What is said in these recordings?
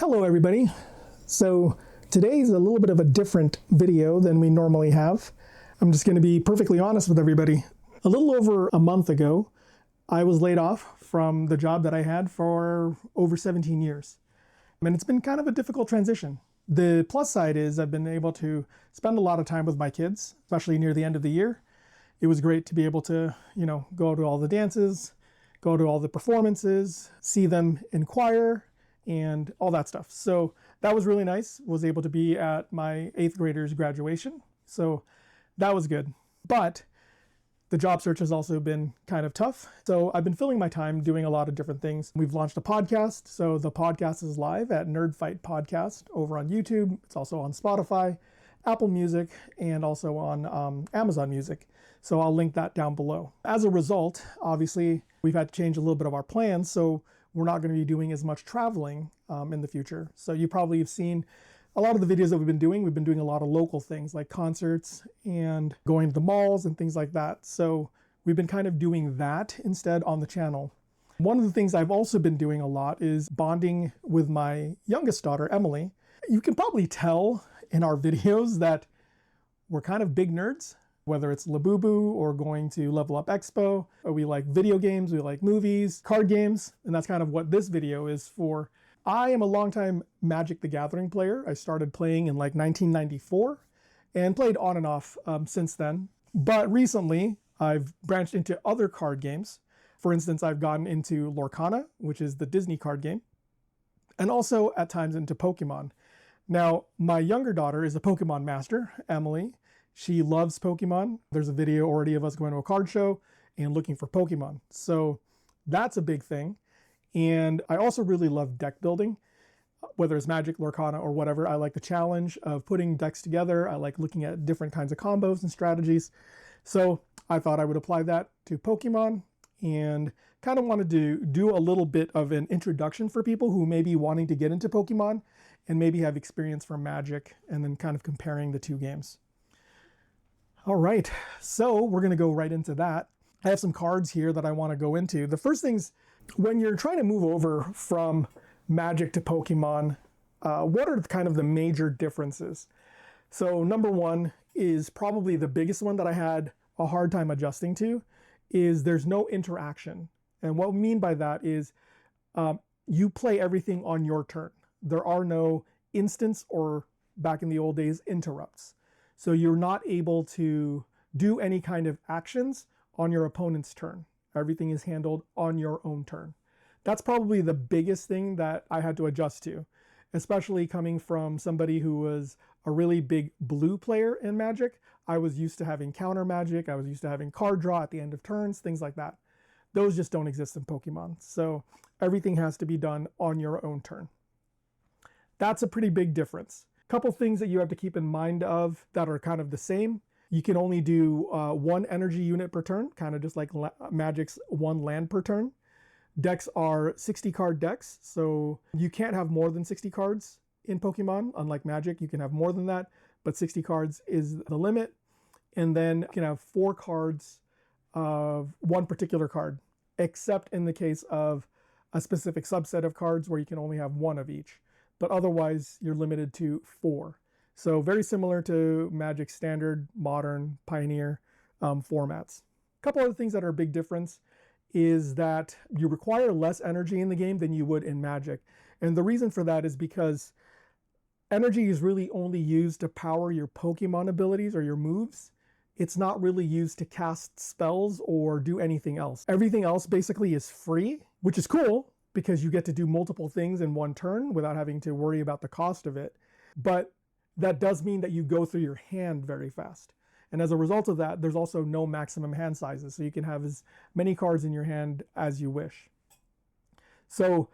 Hello everybody. So today's a little bit of a different video than we normally have. I'm just going to be perfectly honest with everybody. A little over a month ago, I was laid off from the job that I had for over 17 years. And it's been kind of a difficult transition. The plus side is I've been able to spend a lot of time with my kids, especially near the end of the year. It was great to be able to, go to all the dances, go to all the performances, see them in choir, and all that stuff. So that was really nice. Was able to be at my 8th grader's graduation. So that was good. But the job search has also been kind of tough. So I've been filling my time doing a lot of different things. We've launched a podcast. So the podcast is live at Nerd Fight Podcast over on YouTube. It's also on Spotify, Apple Music, and also on Amazon Music. So I'll link that down below. As a result, obviously, we've had to change a little bit of our plans. So we're not going to be doing as much traveling in the future. So you probably have seen a lot of the videos that we've been doing. We've been doing a lot of local things like concerts and going to the malls and things like that. So we've been kind of doing that instead on the channel. One of the things I've also been doing a lot is bonding with my youngest daughter, Emily. You can probably tell in our videos that we're kind of big nerds. Whether it's Labubu or going to Level Up Expo, or we like video games, we like movies, card games, and that's kind of what this video is for. I am a longtime Magic the Gathering player. I started playing in like 1994 and played on and off since then. But recently, I've branched into other card games. For instance, I've gotten into Lorcana, which is the Disney card game, and also at times into Pokemon. Now, my younger daughter is a Pokemon master, Emily. She loves Pokemon. There's a video already of us going to a card show and looking for Pokemon. So that's a big thing. And I also really love deck building, whether it's Magic, Lorcana, or whatever. I like the challenge of putting decks together. I like looking at different kinds of combos and strategies. So I thought I would apply that to Pokemon and kind of wanted to do a little bit of an introduction for people who may be wanting to get into Pokemon and maybe have experience from Magic, and then kind of comparing the two games. All right, so we're going to go right into that. I have some cards here that I want to go into. The first thing's, when you're trying to move over from Magic to Pokemon, what are kind of the major differences? So number one is probably the biggest one that I had a hard time adjusting to, is there's no interaction. And what we mean by that is you play everything on your turn. There are no instants or, back in the old days, interrupts. So you're not able to do any kind of actions on your opponent's turn. Everything is handled on your own turn. That's probably the biggest thing that I had to adjust to, especially coming from somebody who was a really big blue player in Magic. I was used to having counter Magic. I was used to having card draw at the end of turns, things like that. Those just don't exist in Pokemon. So everything has to be done on your own turn. That's a pretty big difference. Couple things that you have to keep in mind of that are kind of the same. You can only do one energy unit per turn, kind of just like Magic's one land per turn. Decks are 60 card decks, so you can't have more than 60 cards in Pokemon. Unlike Magic, you can have more than that, but 60 cards is the limit. And then you can have 4 cards of one particular card, except in the case of a specific subset of cards where you can only have 1 of each. But otherwise, you're limited to 4. So very similar to Magic Standard, Modern, Pioneer formats. A couple other things that are a big difference is that you require less energy in the game than you would in Magic. And the reason for that is because energy is really only used to power your Pokemon abilities or your moves. It's not really used to cast spells or do anything else. Everything else basically is free, which is cool, because you get to do multiple things in one turn without having to worry about the cost of it. But that does mean that you go through your hand very fast. And as a result of that, there's also no maximum hand sizes. So you can have as many cards in your hand as you wish. So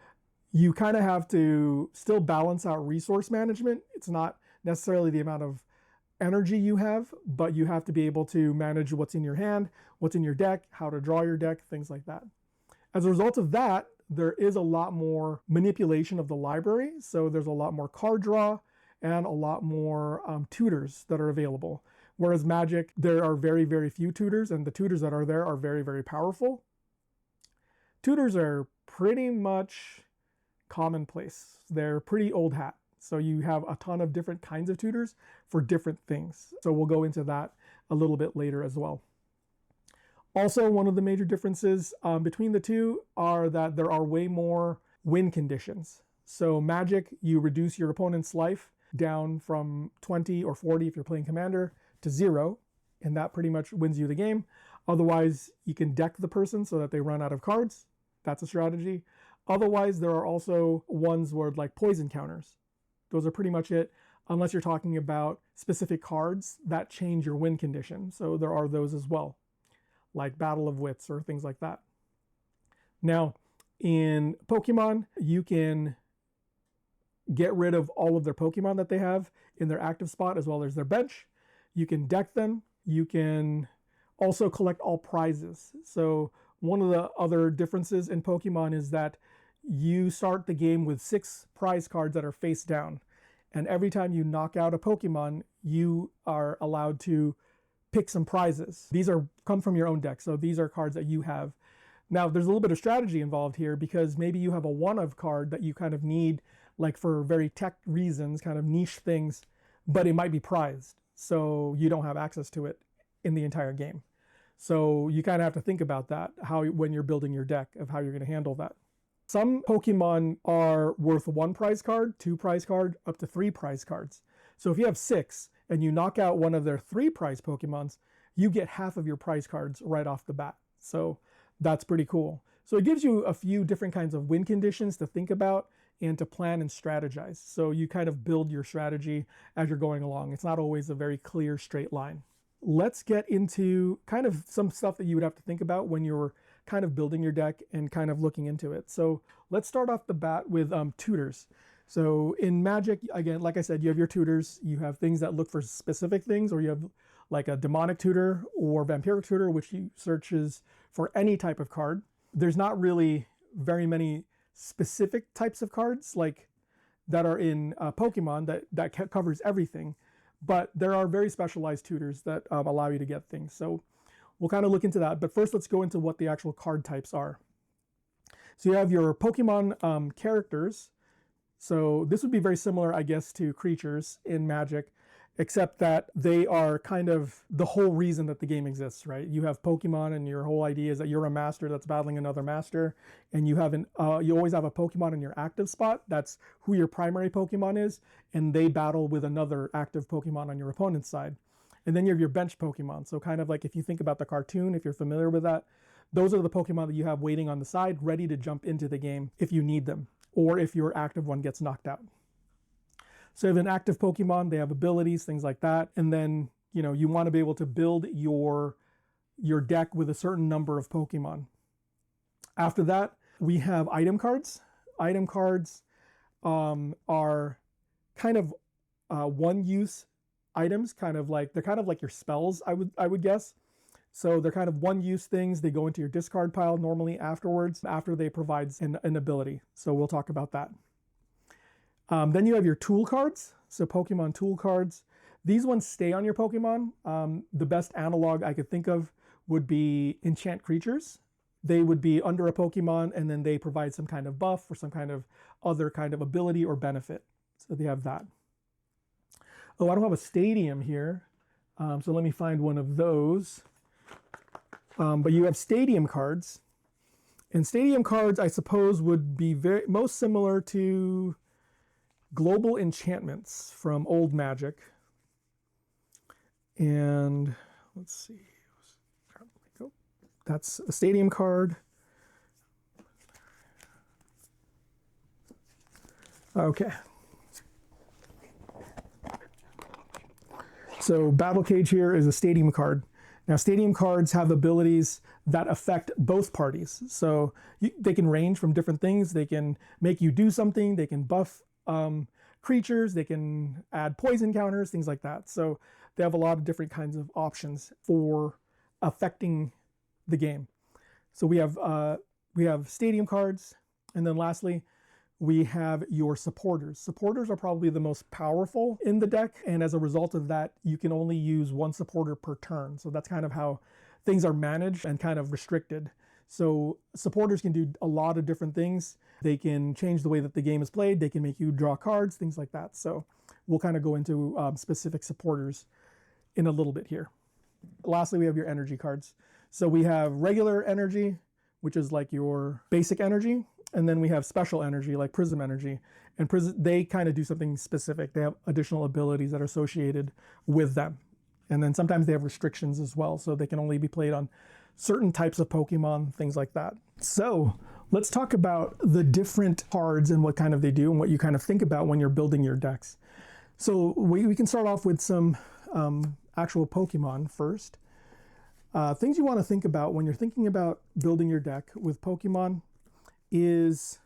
you kind of have to still balance out resource management. It's not necessarily the amount of energy you have, but you have to be able to manage what's in your hand, what's in your deck, how to draw your deck, things like that. As a result of that, there is a lot more manipulation of the library. So there's a lot more card draw and a lot more tutors that are available. Whereas Magic, there are very, very few tutors, and the tutors that are there are very, very powerful. Tutors are pretty much commonplace. They're pretty old hat. So you have a ton of different kinds of tutors for different things. So we'll go into that a little bit later as well. Also, one of the major differences between the two are that there are way more win conditions. So Magic, you reduce your opponent's life down from 20 or 40 if you're playing Commander to 0, and that pretty much wins you the game. Otherwise, you can deck the person so that they run out of cards. That's a strategy. Otherwise, there are also ones where like poison counters. Those are pretty much it, unless you're talking about specific cards that change your win condition. So there are those as well, like Battle of Wits or things like that. Now, in Pokemon, you can get rid of all of their Pokemon that they have in their active spot as well as their bench. You can deck them. You can also collect all prizes. So one of the other differences in Pokemon is that you start the game with 6 prize cards that are face down. And every time you knock out a Pokemon, you are allowed to pick some prizes. These come from your own deck. So these are cards that you have. Now, there's a little bit of strategy involved here because maybe you have a one-of card that you kind of need like for very tech reasons, kind of niche things, but it might be prized. So you don't have access to it in the entire game. So you kind of have to think about that, when you're building your deck, of how you're going to handle that. Some Pokemon are worth 1 prize card, 2 prize card, up to 3 prize cards. So if you have 6 and you knock out one of their 3 prize Pokemons, you get half of your prize cards right off the bat. So that's pretty cool. So it gives you a few different kinds of win conditions to think about and to plan and strategize. So you kind of build your strategy as you're going along. It's not always a very clear straight line. Let's get into kind of some stuff that you would have to think about when you're kind of building your deck and kind of looking into it. So let's start off the bat with tutors. So in Magic, again, like I said, you have your tutors. You have things that look for specific things, or you have like a demonic tutor or vampiric tutor, which searches for any type of card. There's not really very many specific types of cards like that are in Pokemon that covers everything, but there are very specialized tutors that allow you to get things. So we'll kind of look into that, but first let's go into what the actual card types are. So you have your Pokemon characters. So this would be very similar, I guess, to creatures in Magic, except that they are kind of the whole reason that the game exists, right? You have Pokemon, and your whole idea is that you're a master that's battling another master, and you always have a Pokemon in your active spot. That's who your primary Pokemon is, and they battle with another active Pokemon on your opponent's side. And then you have your bench Pokemon. So kind of like if you think about the cartoon, if you're familiar with that, those are the Pokemon that you have waiting on the side, ready to jump into the game if you need them, or if your active one gets knocked out. So you have an active Pokemon, they have abilities, things like that. And then, you want to be able to build your deck with a certain number of Pokemon. After that, we have item cards. Item cards are kind of one-use items, they're kind of like your spells, I would guess. So they're kind of one-use things. They go into your discard pile normally afterwards, after they provide an ability. So we'll talk about that. Then you have your tool cards, so Pokemon tool cards. These ones stay on your Pokemon. The best analog I could think of would be enchant creatures. They would be under a Pokemon, and then they provide some kind of buff or some kind of other kind of ability or benefit. So they have that. Oh, I don't have a stadium here, so let me find one of those. But you have stadium cards. And stadium cards, I suppose, would be most similar to global enchantments from old Magic. And let's see. That's a stadium card. Okay. So Battle Cage here is a stadium card. Now, stadium cards have abilities that affect both parties. So they can range from different things. They can make you do something. They can buff creatures. They can add poison counters, things like that. So they have a lot of different kinds of options for affecting the game. So we have stadium cards, and then lastly, we have your supporters. Supporters are probably the most powerful in the deck, and as a result of that, you can only use one supporter per turn. So that's kind of how things are managed and kind of restricted. So supporters can do a lot of different things. They can change the way that the game is played. They can make you draw cards, things like that. So we'll kind of go into specific supporters in a little bit here. Lastly, we have your energy cards. So we have regular energy, which is like your basic energy. And then we have special energy, like Prism energy. And they kind of do something specific. They have additional abilities that are associated with them. And then sometimes they have restrictions as well. So they can only be played on certain types of Pokemon, things like that. So let's talk about the different cards and what kind of they do and what you kind of think about when you're building your decks. So we can start off with some actual Pokemon first. Things you want to think about when you're thinking about building your deck with Pokemon is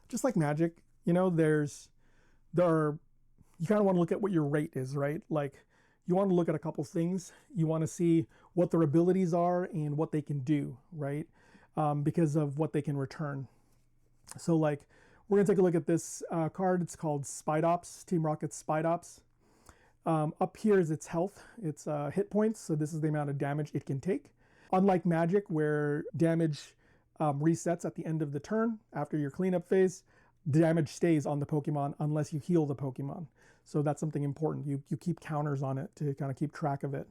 just like Magic. You know, you kind of want to look at what your rate is, right? Like you want to look at a couple things. You want to see what their abilities are and what they can do, right? Because of what they can return. So like we're going to take a look at this card. It's called Spidops, Team Rocket's Spidops. Up here is its health, its hit points. So this is the amount of damage it can take. Unlike Magic, where damage resets at the end of the turn after your cleanup phase, damage stays on the Pokemon unless you heal the Pokemon. So that's something important. You keep counters on it to kind of keep track of it.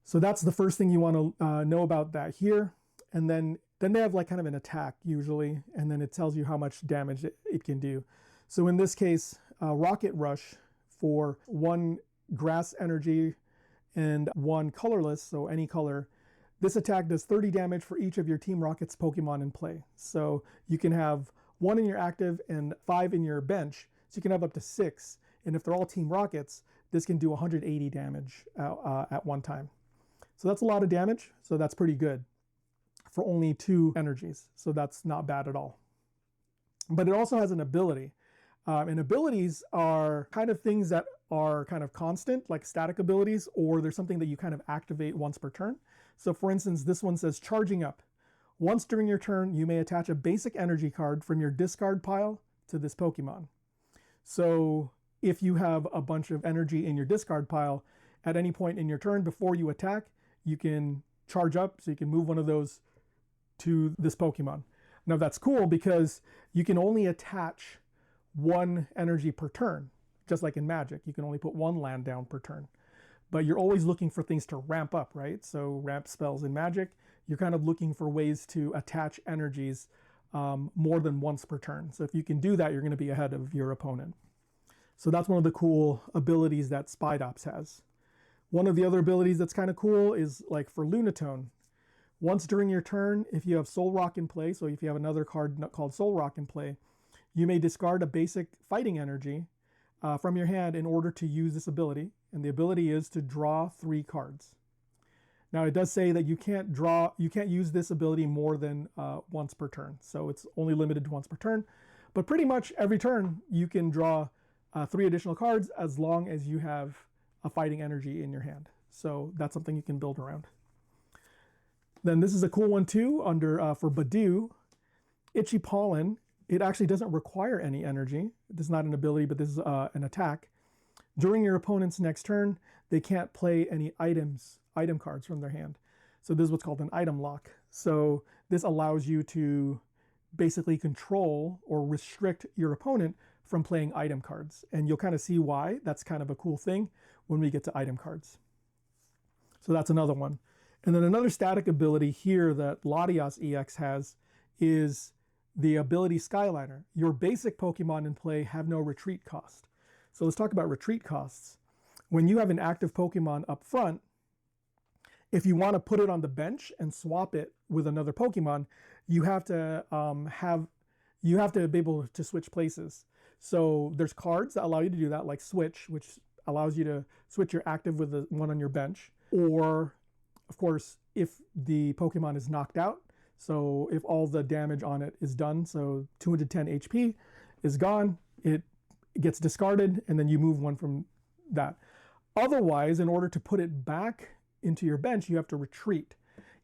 So that's the first thing you want to know about that here. And then they have like kind of an attack usually, and then it tells you how much damage it can do. So in this case, Rocket Rush for 1 grass energy and 1 colorless, so any color. This attack does 30 damage for each of your Team Rocket's Pokemon in play. So you can have 1 in your active and 5 in your bench. So you can have up to 6. And if they're all Team Rockets, this can do 180 damage at one time. So that's a lot of damage. So that's pretty good for only 2 energies. So that's not bad at all. But it also has an ability. And abilities are kind of things that are kind of constant, like static abilities, or there's something that you kind of activate once per turn. So for instance, this one says Charging Up. Once during your turn, you may attach a basic energy card from your discard pile to this Pokemon. So if you have a bunch of energy in your discard pile, at any point in your turn before you attack, you can charge up, so you can move one of those to this Pokemon. Now that's cool because you can only attach 1 energy per turn, just like in Magic. You can only put 1 land down per turn. But you're always looking for things to ramp up, right? So ramp spells in Magic, you're kind of looking for ways to attach energies more than once per turn. So if you can do that, you're going to be ahead of your opponent. So that's one of the cool abilities that Spidops has. One of the other abilities that's kind of cool is like for Lunatone. Once during your turn, if you have Soul Rock in play, so if you have another card called Soul Rock in play, you may discard a basic fighting energy from your hand in order to use this ability. And the ability is to draw 3 cards. Now it does say that you can't use this ability more than once per turn. So it's only limited to once per turn. But pretty much every turn you can draw 3 additional cards as long as you have a fighting energy in your hand. So that's something you can build around. Then this is a cool one too, for Badoo, Itchy Pollen. It actually doesn't require any energy. This is not an ability, but this is an attack. During your opponent's next turn, they can't play any item cards from their hand. So this is what's called an item lock. So this allows you to basically control or restrict your opponent from playing item cards. And you'll kind of see why that's kind of a cool thing when we get to item cards. So that's another one. And then another static ability here that Latias EX has is the ability Skyliner. Your basic Pokemon in play have no retreat cost. So let's talk about retreat costs. When you have an active Pokemon up front, if you want to put it on the bench and swap it with another Pokemon, you have to be able to switch places. So there's cards that allow you to do that, like Switch, which allows you to switch your active with the one on your bench. Or, of course, if the Pokemon is knocked out, so if all the damage on it is done, so 210 HP is gone, it gets discarded, and then you move one from that. Otherwise, in order to put it back into your bench, you have to retreat.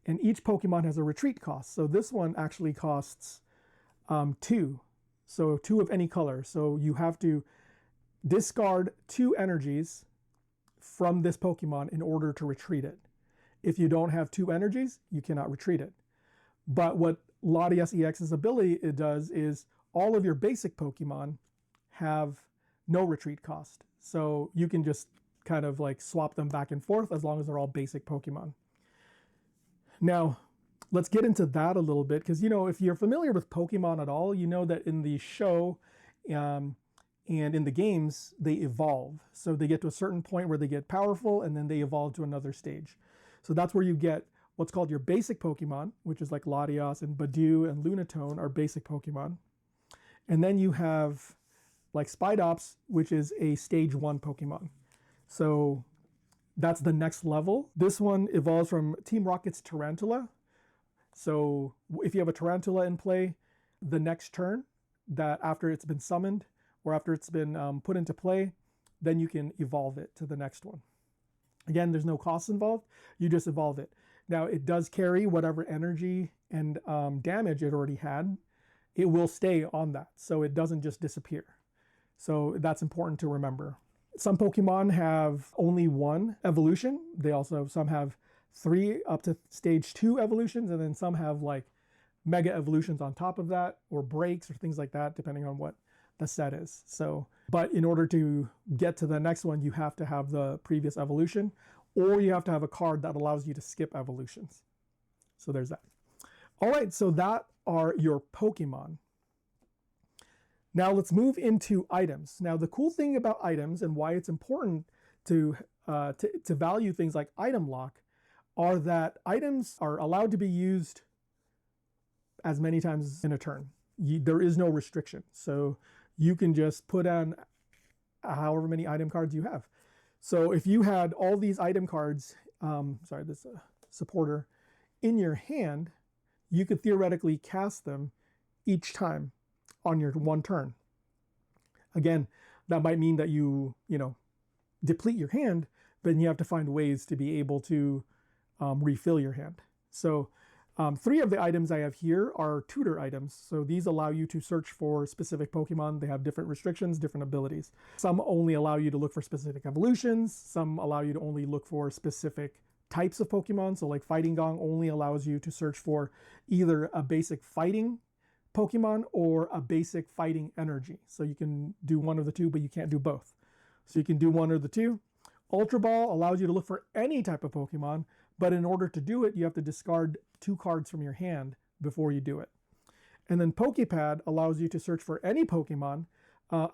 And each Pokemon has a retreat cost. So this one actually costs 2. So 2 of any color. So you have to discard 2 energies from this Pokemon in order to retreat it. If you don't have 2 energies, you cannot retreat it. But what Latias EX's ability it does is all of your basic Pokemon have no retreat cost. So you can just kind of like swap them back and forth as long as they're all basic Pokemon. Now, let's get into that a little bit, because, you know, if you're familiar with Pokemon at all, you know that in the show and in the games, they evolve. So they get to a certain point where they get powerful, and then they evolve to another stage. So that's where you get what's called your basic Pokemon, which is like Latias and Badoo and Lunatone are basic Pokemon. And then you have like Spidops, which is a stage 1 Pokemon. So that's the next level. This one evolves from Team Rocket's Tarantula. So if you have a Tarantula in play, the next turn, that after it's been summoned or after it's been put into play, then you can evolve it to the next one. Again, there's no cost involved. You just evolve it. Now, it does carry whatever energy and damage it already had. It will stay on that, so it doesn't just disappear. So that's important to remember. Some Pokemon have only 1 evolution. Some have 3 up to stage 2 evolutions, and then some have like mega evolutions on top of that, or breaks or things like that, depending on what the set is. So, but in order to get to the next one, you have to have the previous evolution, or you have to have a card that allows you to skip evolutions. So there's that. All right, so that are your Pokemon. Now let's move into items. Now the cool thing about items and why it's important to value things like item lock are that items are allowed to be used as many times in a turn. There is no restriction. So you can just put on however many item cards you have. So if you had all these item cards, this supporter, in your hand, you could theoretically cast them each time on your one turn. Again, that might mean that you deplete your hand, but then you have to find ways to be able to refill your hand. So 3 of the items I have here are tutor items. So these allow you to search for specific Pokemon. They have different restrictions, different abilities. Some only allow you to look for specific evolutions. Some allow you to only look for specific types of Pokemon. So like Fighting Gong only allows you to search for either a basic fighting Pokemon or a basic fighting energy. So you can do one of the two, but you can't do both. So you can do one or the two. Ultra Ball allows you to look for any type of Pokemon, but in order to do it, you have to discard 2 cards from your hand before you do it. And then Poképad allows you to search for any Pokemon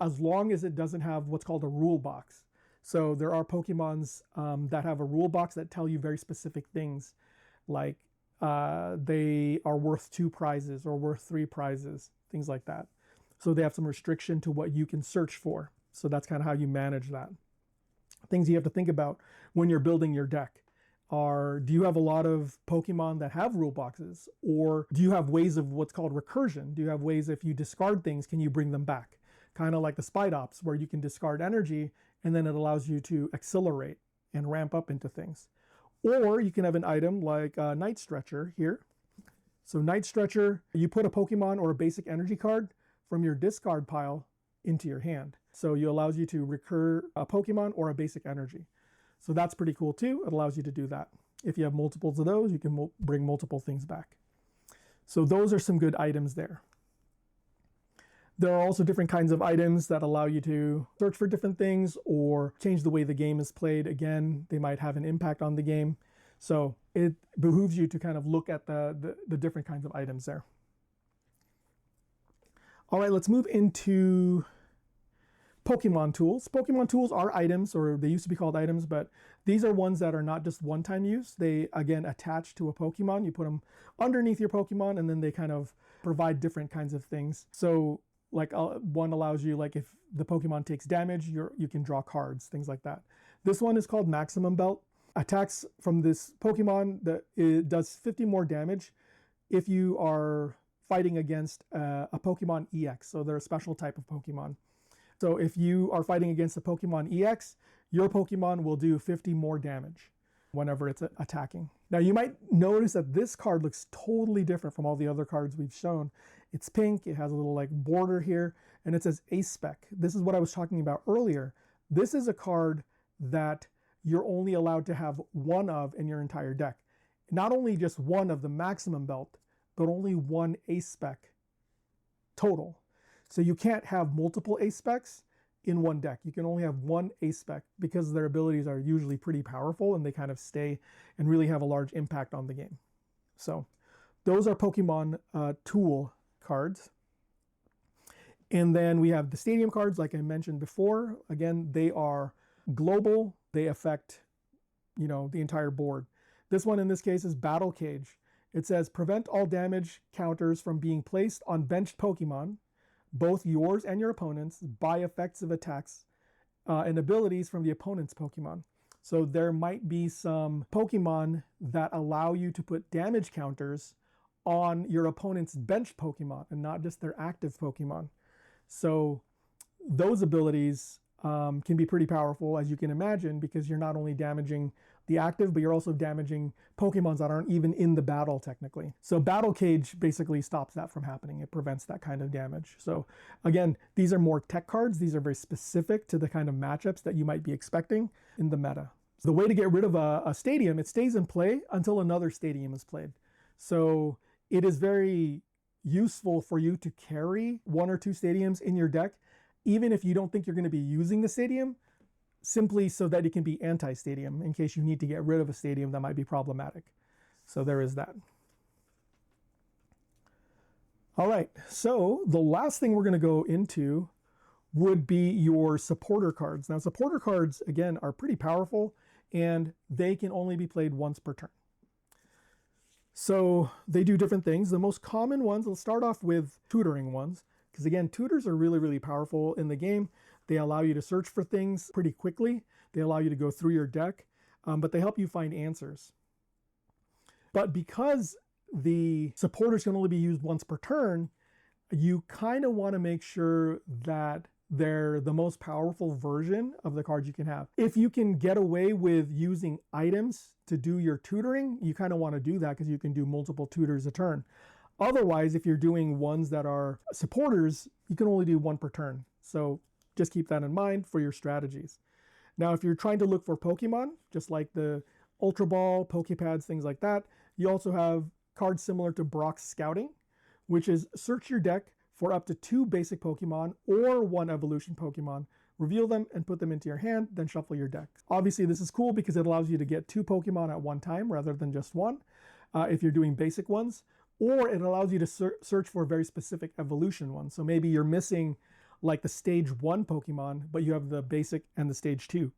as long as it doesn't have what's called a rule box. So there are Pokemons that have a rule box that tell you very specific things, like they are worth 2 prizes or worth 3 prizes, things like that. So they have some restriction to what you can search for. So that's kind of how you manage that. Things you have to think about when you're building your deck are, do you have a lot of Pokemon that have rule boxes? Or do you have ways of what's called recursion? Do you have ways, if you discard things, can you bring them back? Kind of like the Spidops, where you can discard energy and then it allows you to accelerate and ramp up into things. Or you can have an item like Night Stretcher here. So Night Stretcher, you put a Pokemon or a basic energy card from your discard pile into your hand. So it allows you to recur a Pokemon or a basic energy. So that's pretty cool too. It allows you to do that. If you have multiples of those, you can bring multiple things back. So those are some good items there. There are also different kinds of items that allow you to search for different things or change the way the game is played. Again, they might have an impact on the game. So it behooves you to kind of look at the different kinds of items there. All right, let's move into Pokemon tools. Pokemon tools are items, or they used to be called items, but these are ones that are not just one-time use. They, again, attach to a Pokemon. You put them underneath your Pokemon, and then they kind of provide different kinds of things. So like one allows you, like if the Pokemon takes damage, you can draw cards, things like that. This one is called Maximum Belt. Attacks from this Pokemon that it does 50 more damage if you are fighting against a Pokemon EX. So they're a special type of Pokemon. So if you are fighting against a Pokemon EX, your Pokemon will do 50 more damage whenever it's attacking. Now you might notice that this card looks totally different from all the other cards we've shown. It's pink, it has a little like border here, and it says Ace Spec. This is what I was talking about earlier. This is a card that you're only allowed to have one of in your entire deck. Not only just one of the Maximum Belt, but only one ace spec total. So you can't have multiple ace specs in one deck. You can only have one ace spec because their abilities are usually pretty powerful and they kind of stay and really have a large impact on the game. So those are Pokemon tool cards. And then we have the stadium cards, like I mentioned before. Again, they are global. They affect, the entire board. This one in this case is Battle Cage. It says prevent all damage counters from being placed on benched Pokemon, both yours and your opponent's, by effects of attacks and abilities from the opponent's Pokemon. So there might be some Pokemon that allow you to put damage counters on your opponent's benched Pokemon and not just their active Pokemon. So those abilities can be pretty powerful, as you can imagine, because you're not only damaging the active, but you're also damaging Pokemons that aren't even in the battle technically. So Battle Cage basically stops that from happening. It prevents that kind of damage. So again, these are more tech cards. These are very specific to the kind of matchups that you might be expecting in the meta. So the way to get rid of a stadium, it stays in play until another stadium is played. So it is very useful for you to carry one or two stadiums in your deck, even if you don't think you're going to be using the stadium, simply so that it can be anti-stadium in case you need to get rid of a stadium that might be problematic. So there is that. All right, so the last thing we're going to go into would be your supporter cards. Now, supporter cards, again, are pretty powerful, and they can only be played once per turn. So they do different things. The most common ones, let's start off with tutoring ones, because again, tutors are really, really powerful in the game. They allow you to search for things pretty quickly. They allow you to go through your deck, but they help you find answers. But because the supporters can only be used once per turn, you kind of want to make sure that they're the most powerful version of the cards you can have. If you can get away with using items to do your tutoring, you kind of want to do that because you can do multiple tutors a turn. Otherwise, if you're doing ones that are supporters, you can only do one per turn. So just keep that in mind for your strategies. Now, if you're trying to look for Pokemon, just like the Ultra Ball, Pokepads, things like that, you also have cards similar to Brock's Scouting, which is search your deck for up to 2 basic Pokemon or 1 evolution Pokemon, reveal them and put them into your hand, then shuffle your deck. Obviously, this is cool because it allows you to get 2 Pokemon at one time rather than just 1 if you're doing basic ones, or it allows you to search for a very specific evolution one. So maybe you're missing like the stage 1 Pokemon, but you have the basic and the stage 2.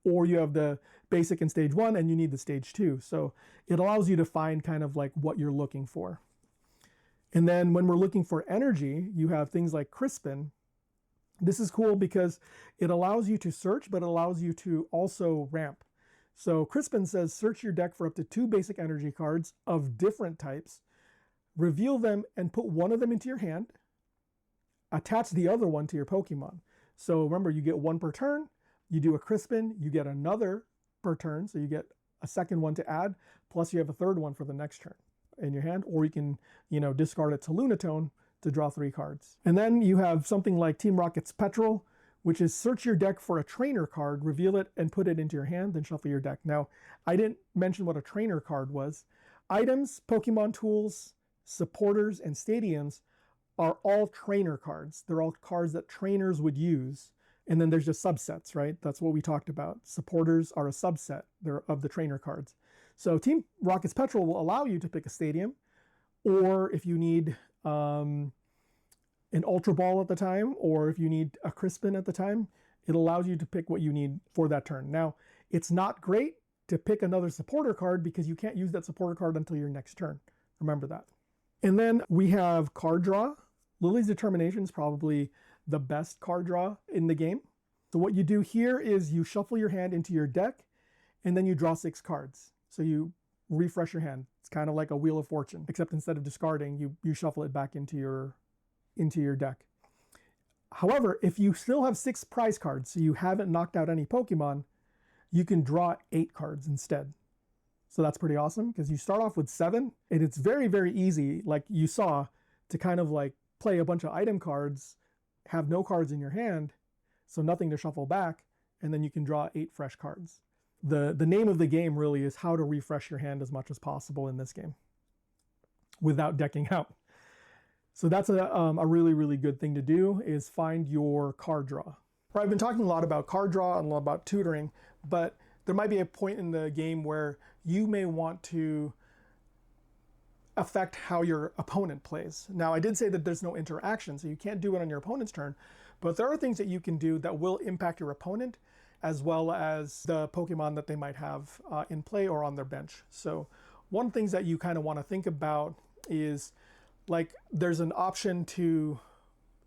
Or you have the basic and stage 1 and you need the stage 2. So it allows you to find kind of like what you're looking for. And then when we're looking for energy, you have things like Crispin. This is cool because it allows you to search, but it allows you to also ramp. So Crispin says search your deck for up to 2 basic energy cards of different types, reveal them and put one of them into your hand, attach the other one to your Pokemon. So remember, you get 1 per turn, you do a Crispin, you get another per turn, so you get a second one to add, plus you have a third one for the next turn in your hand, or you can, discard it to Lunatone to draw 3 cards. And then you have something like Team Rocket's Petrol, which is search your deck for a trainer card, reveal it and put it into your hand, then shuffle your deck. Now, I didn't mention what a trainer card was. Items, Pokemon tools, supporters, and stadiums are all trainer cards. They're all cards that trainers would use. And then there's just subsets, right? That's what we talked about. Supporters are a subset of the trainer cards. So Team Rocket's Petrol will allow you to pick a stadium, or if you need an Ultra Ball at the time, or if you need a Crispin at the time, it allows you to pick what you need for that turn. Now, it's not great to pick another supporter card because you can't use that supporter card until your next turn. Remember that. And then we have card draw. Lily's Determination is probably the best card draw in the game. So what you do here is you shuffle your hand into your deck, and then you draw 6 cards. So you refresh your hand. It's kind of like a Wheel of Fortune, except instead of discarding, you shuffle it back into your deck. However, if you still have 6 prize cards, so you haven't knocked out any Pokemon, you can draw 8 cards instead. So that's pretty awesome because you start off with 7, and it's very, very easy, like you saw, to kind of like play a bunch of item cards, have no cards in your hand, so nothing to shuffle back, and then you can draw 8 fresh cards. The name of the game really is how to refresh your hand as much as possible in this game. without decking out. So that's a really, really good thing to do, is find your card draw. Right, I've been talking a lot about card draw and a lot about tutoring, but there might be a point in the game where you may want to affect how your opponent plays. Now, I did say that there's no interaction, so you can't do it on your opponent's turn, but there are things that you can do that will impact your opponent, as well as the Pokemon that they might have in play or on their bench. So one of the things that you kind of want to think about is, like, there's an option to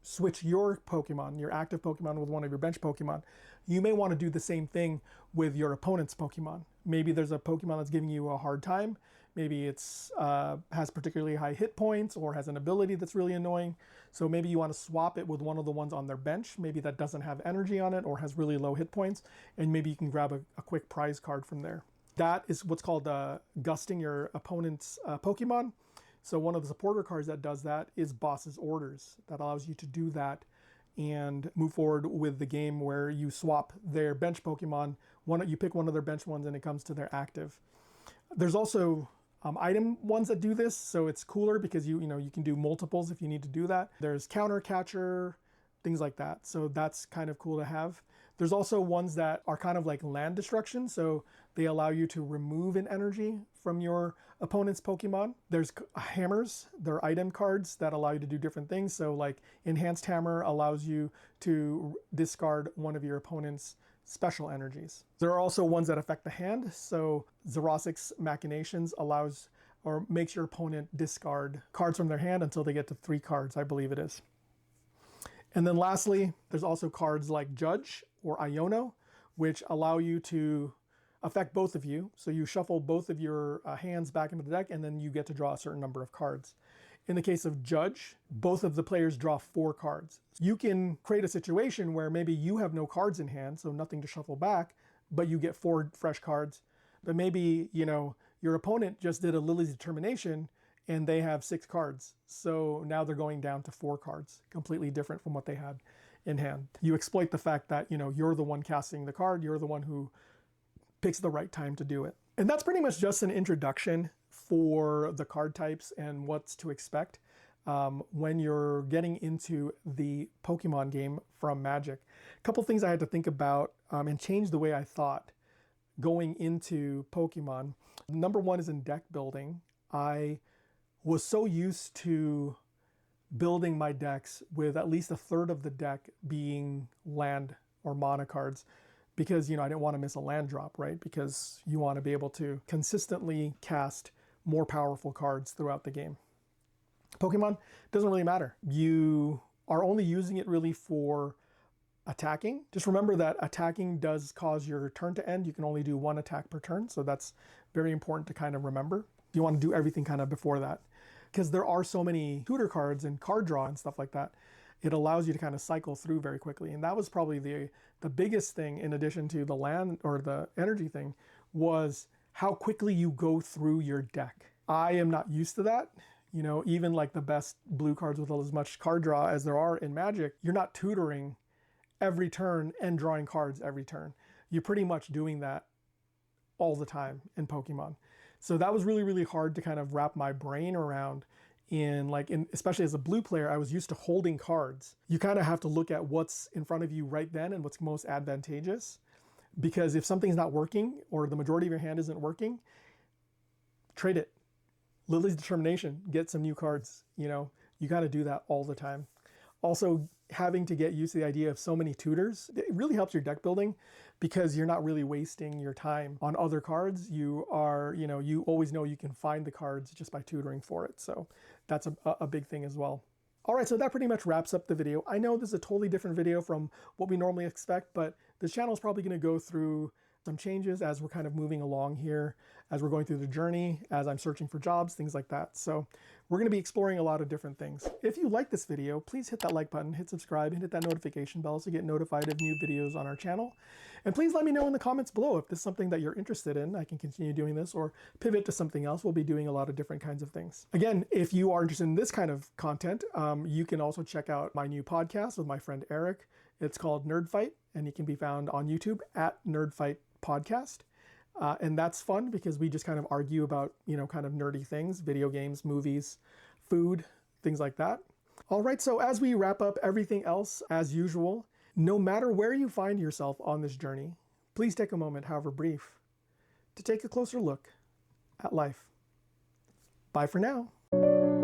switch your Pokemon, your active Pokemon, with one of your bench Pokemon. You may want to do the same thing with your opponent's Pokemon. Maybe there's a Pokemon that's giving you a hard time. Maybe it's has particularly high hit points or has an ability that's really annoying. So maybe you want to swap it with one of the ones on their bench, maybe that doesn't have energy on it or has really low hit points, and maybe you can grab a quick prize card from there. That is what's called gusting your opponent's Pokemon. So one of the supporter cards that does that is Boss's Orders. That allows you to do that and move forward with the game, where you swap their bench Pokemon. You pick one of their bench ones and it comes to their active. There's also item ones that do this, so it's cooler because you can do multiples if you need to do that. There's Counter Catcher, things like that. So that's kind of cool to have. There's also ones that are kind of like land destruction, so they allow you to remove an energy from your opponent's Pokemon. There's hammers, they're item cards that allow you to do different things. So like Enhanced Hammer allows you to discard one of your opponent's special energies. There are also ones that affect the hand. So Xerosic's Machinations allows or makes your opponent discard cards from their hand until they get to 3 cards, I believe it is. And then lastly, there's also cards like Judge or Iono, which allow you to affect both of you. So you shuffle both of your hands back into the deck, and then you get to draw a certain number of cards. In the case of Judge, both of the players draw 4 cards. You can create a situation where maybe you have no cards in hand, so nothing to shuffle back, but you get 4 fresh cards. But maybe, your opponent just did a Lily's Determination and they have 6 cards. So now they're going down to 4 cards, completely different from what they had in hand. You exploit the fact that, you're the one casting the card, you're the one who picks the right time to do it. And that's pretty much just an introduction for the card types and what's to expect when you're getting into the Pokemon game from Magic. A couple things I had to think about and change the way I thought going into Pokemon. Number one is in deck building. I was so used to building my decks with at least a third of the deck being land or mana cards, because I didn't want to miss a land drop, right? Because you want to be able to consistently cast more powerful cards throughout the game. Pokemon doesn't really matter. You are only using it really for attacking. Just remember that attacking does cause your turn to end. You can only do 1 attack per turn, so that's very important to kind of remember. You want to do everything kind of before that, because there are so many tutor cards and card draw and stuff like that. It allows you to kind of cycle through very quickly. And that was probably the biggest thing, in addition to the land or the energy thing, was how quickly you go through your deck. I am not used to that. Even like the best blue cards with as much card draw as there are in Magic, you're not tutoring every turn and drawing cards every turn. You're pretty much doing that all the time in Pokemon. So that was really, really hard to kind of wrap my brain around. Especially as a blue player, I was used to holding cards. You kind of have to look at what's in front of you right then and what's most advantageous. Because if something's not working or the majority of your hand isn't working, trade it. Lily's Determination, get some new cards. You got to do that all the time. Also, having to get used to the idea of so many tutors, it really helps your deck building, because you're not really wasting your time on other cards. You are, you always know you can find the cards just by tutoring for it. So that's a big thing as well. All right, so that pretty much wraps up the video. I know this is a totally different video from what we normally expect, but this channel is probably going to go through some changes as we're kind of moving along here, as we're going through the journey, as I'm searching for jobs, things like that. So we're going to be exploring a lot of different things. If you like this video, please hit that like button, hit subscribe, and hit that notification bell to get notified of new videos on our channel. And please let me know in the comments below if this is something that you're interested in. I can continue doing this or pivot to something else. We'll be doing a lot of different kinds of things. Again, if you are interested in this kind of content, you can also check out my new podcast with my friend Eric. It's called Nerd Fight, and it can be found on YouTube at Nerd Fight Podcast. And that's fun because we just kind of argue about, kind of nerdy things, video games, movies, food, things like that. All right, so as we wrap up everything else, as usual, no matter where you find yourself on this journey, please take a moment, however brief, to take a closer look at life. Bye for now.